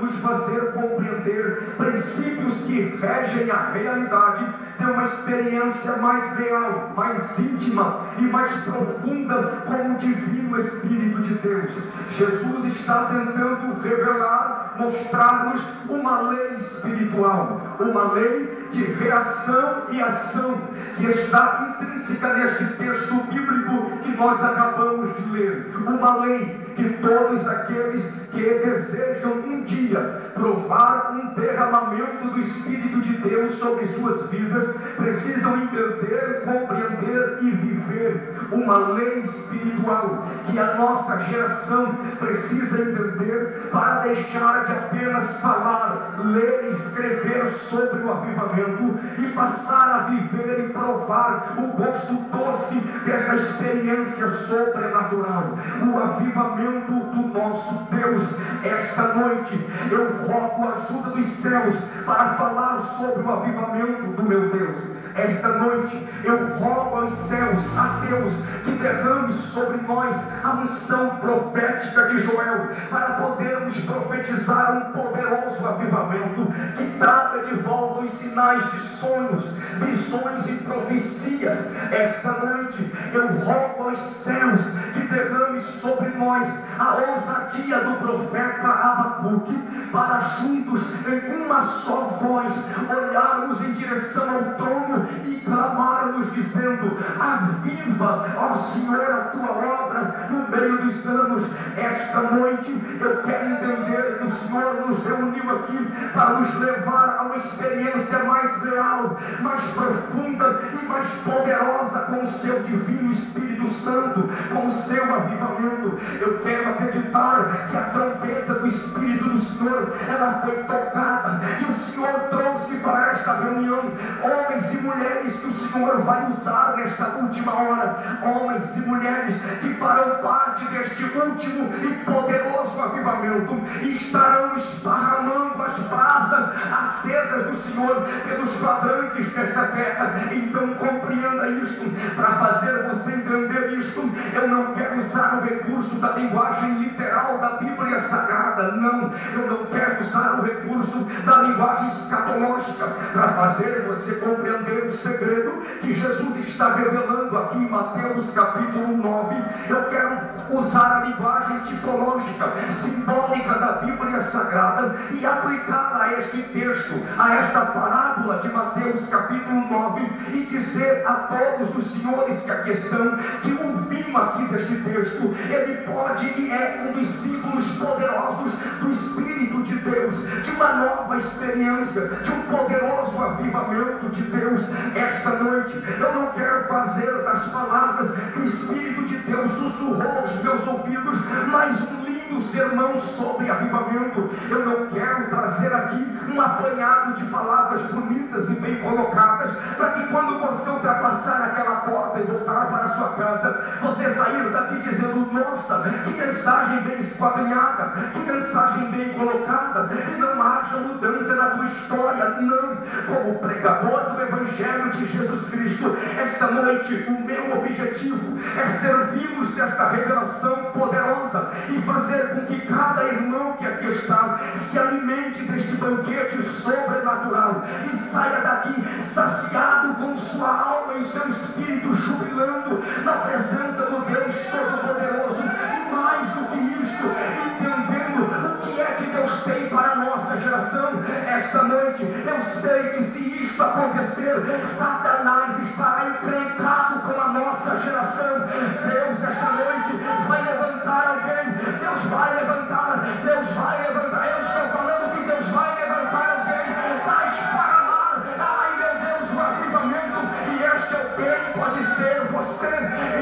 nos fazer compreender princípios que regem a realidade de uma experiência mais real, mais íntima e mais profunda com o Divino Espírito de Deus. Jesus está tentando revelar, mostrar-nos uma lei espiritual, uma lei de reação e ação, que está intrínseca neste texto bíblico que nós acabamos de ler. Uma lei que todos aqueles que desejam um dia provar um derramamento do Espírito de Deus sobre suas vidas precisam entender, compreender e viver. Uma lei espiritual que a nossa geração precisa entender para deixar de apenas falar, ler e escrever sobre o avivamento e passar a viver e provar o gosto doce desta experiência sobrenatural, o avivamento do nosso Deus. Esta noite eu rogo a ajuda dos céus para falar sobre o avivamento do meu Deus. Esta noite eu rogo aos céus, a Deus, que derrame sobre nós a unção profética de Joel, para podermos profetizar um poderoso avivamento que traga de volta os sinais de sonhos, visões e profecias. Esta noite eu rogo aos céus que derrame sobre nós a ousadia do profeta Abacuque, para juntos em uma só voz olharmos em direção ao trono e clamarmos dizendo: aviva, ó Senhor, a tua obra no meio dos anos. Esta noite eu quero entender que o Senhor nos reuniu aqui para nos levar a uma experiência mais real, mais profunda e mais poderosa com o seu divino Espírito Santo, com o seu avivamento. Eu quero acreditar que a trombeta do Espírito do Senhor, ela foi tocada e o Senhor trouxe para esta reunião homens e mulheres que o Senhor vai usar nesta última hora, homens e mulheres que farão parte deste último e poderoso avivamento e estarão esparramando as brasas acesas do Senhor pelos quadrantes desta terra. Então compreenda isto. Para fazer você entender isto, eu não quero usar o recurso da linguagem literal da Bíblia Sagrada, não. Eu não quero usar o recurso da linguagem escatológica para fazer você compreender o segredo que Jesus está revelando aqui em Mateus capítulo 9. Eu quero usar a linguagem tipológica, simbólica da Bíblia Sagrada e aplicá-la a este texto, a esta parábola de Mateus capítulo 9 e dizer a todos os senhores que aqui estão que o vinho aqui deste texto, ele pode e é um dos símbolos poderosos do Espírito de Deus, de uma nova experiência, de um poderoso avivamento de Deus. Esta noite eu não quero fazer das palavras que o Espírito de Deus sussurrou aos meus ouvidos mais um lindo sermão sobre avivamento. Eu não quero trazer aqui um apanhado de palavras bonitas e bem colocadas, para que quando você ultrapassar aquela porta e voltar para a sua casa, você sair daqui dizendo: nossa, que mensagem bem esquadrinhada, que mensagem bem colocada, e não haja mudança na tua história. Não, como pregador do Evangelho de Jesus Cristo, esta noite o meu objetivo é servi-los desta revelação poderosa e fazer com que cada irmão que aqui está se alimente deste banquete sobrenatural e saia daqui saciado com sua alma e seu espírito jubilando na presença do Deus Todo-Poderoso, e mais do que isto, entendendo o que é que Deus tem para a nossa geração. Esta noite eu sei que se isto acontecer, Satanás estará encrencado com a nossa geração. Deus esta noite vai levantar alguém, Deus vai levantar, Deus vai levantar. Eu estou falando que Deus vai levantar alguém para esparramar, ai meu Deus, o avivamento, e este alguém pode ser você.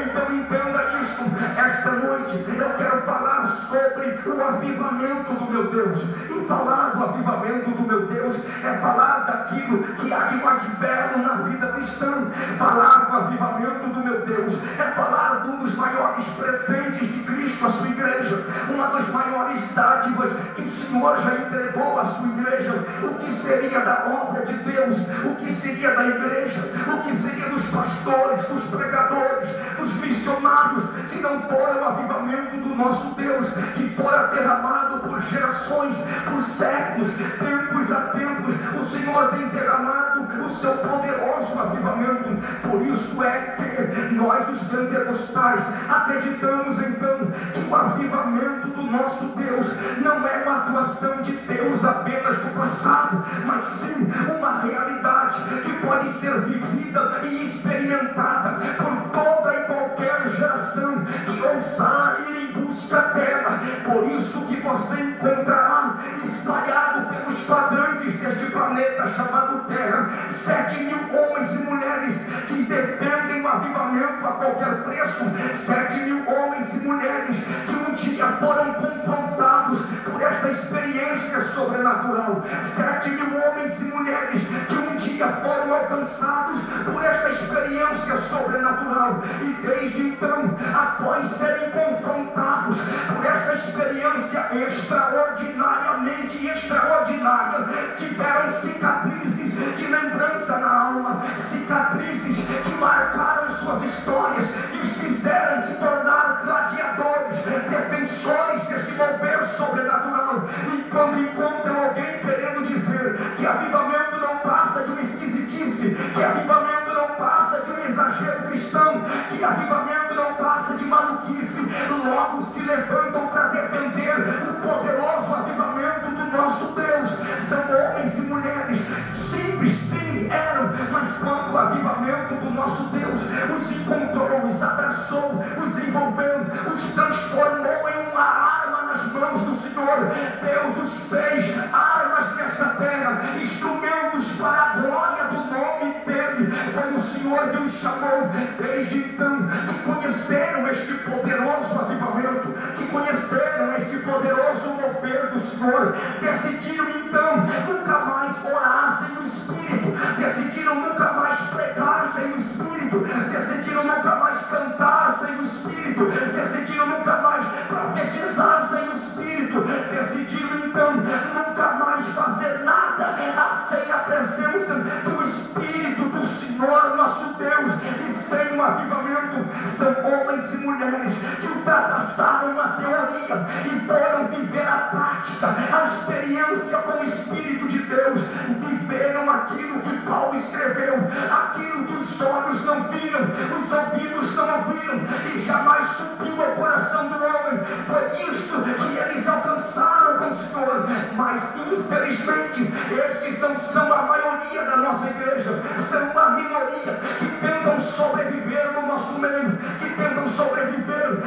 Então entenda isto. Esta noite eu quero falar sobre o avivamento do meu Deus, e falar do avivamento do meu Deus é falar daquilo que há de mais belo na vida cristã. Falar do avivamento do meu Deus é falar de um dos maiores presentes de Cristo à sua igreja, uma das maiores dádivas que o Senhor já entregou à sua igreja. O que seria da obra de Deus, o que seria da igreja, o que seria dos pastores, dos pregadores, dos missionários, se não for o avivamento avivamento do nosso Deus, que fora derramado por gerações, por séculos, tempos a tempos. O Senhor tem derramado o seu poderoso avivamento. Por isso é que nós, os pentecostais, acreditamos então que o avivamento do nosso Deus não é uma atuação de Deus apenas no passado, mas sim uma realidade que pode ser vivida e experimentada por toda e qualquer geração que ousar ir em busca dela. Por isso que você encontrará espalhado pelos quadrantes deste planeta chamado Terra 7.000 homens e mulheres que defendem o avivamento a qualquer preço. 7.000 homens e mulheres que um dia foram confrontados por esta experiência sobrenatural. 7.000 homens e mulheres que um dia foram alcançados por esta experiência sobrenatural, e desde então, após serem confrontados por esta experiência extraordinariamente extraordinária, tiveram cicatrizes de lembrança na alma, cicatrizes que marcaram suas histórias e os fizeram se tornar gladiadores, defensores deste mover sobrenatural. E quando encontram alguém querendo dizer que avivamento não passa de uma esquisitice, que avivamento não passa de um exagero cristão, que avivamento não passa de maluquice, logo se levantam para defender o poderoso avivamento do nosso Deus. São homens e mulheres simples, sim, eram, mas quando o avivamento do nosso Deus os encontrou, os abraçou, os envolveu, os transformou em uma arma nas mãos do Senhor. Deus os fez armas nesta terra, instrumentos para a glória do nome dele. Foi o Senhor que os chamou. Desde então que conheceram este poderoso avivamento, que conheceram este poderoso mover do Senhor, decidiram então nunca mais orar sem o Espírito, decidiram nunca mais pregar sem o Espírito, decidiram nunca mais cantar sem o Espírito, decidiram nunca mais profetizar sem o Espírito, decidiram então nunca mais fazer nada sem a presença do Espírito do Senhor nosso Deus. E sem o avivamento, são homens e mulheres que ultrapassaram a teoria e foram viver a prática, a experiência com o Espírito de Deus. Viveram aquilo que Paulo escreveu, aquilo que os olhos não viram, os ouvidos não ouviram e jamais subiu ao coração do homem. Foi isto que eles alcançaram com o Senhor. Mas infelizmente estes não são a maioria da nossa igreja, são uma minoria que tentam sobreviver no nosso meio, que tentam sobreviver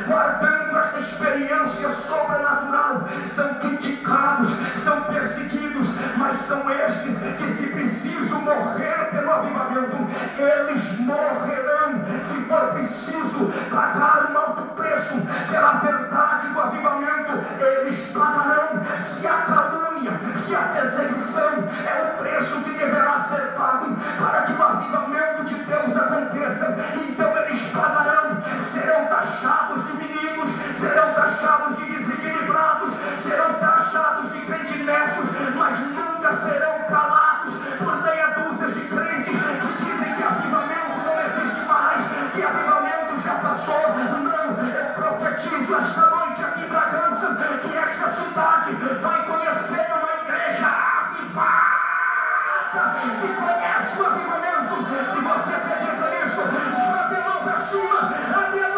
guardando esta experiência sobrenatural. São criticados, são perseguidos, mas são estes que, se preciso morrer pelo avivamento, eles morrerão. Se for preciso pagar um alto preço pela verdade do avivamento, eles pagarão. Se a calúnia, se a perseguição é o preço que deverá ser pago para que o avivamento de Deus aconteça, então eles pagarão. Serão taxados de meninos, serão taxados de desequilibrados, serão taxados de crentinescos, mas nunca serão calados por meia dúzia de crentes que dizem que avivamento não existe mais, que avivamento já passou. Não, eu profetizo esta noite aqui em Bragança que esta cidade vai conhecer uma igreja avivada, que conhece o avivamento. Se você acredita nisso, jogue a mão para cima, aleluia.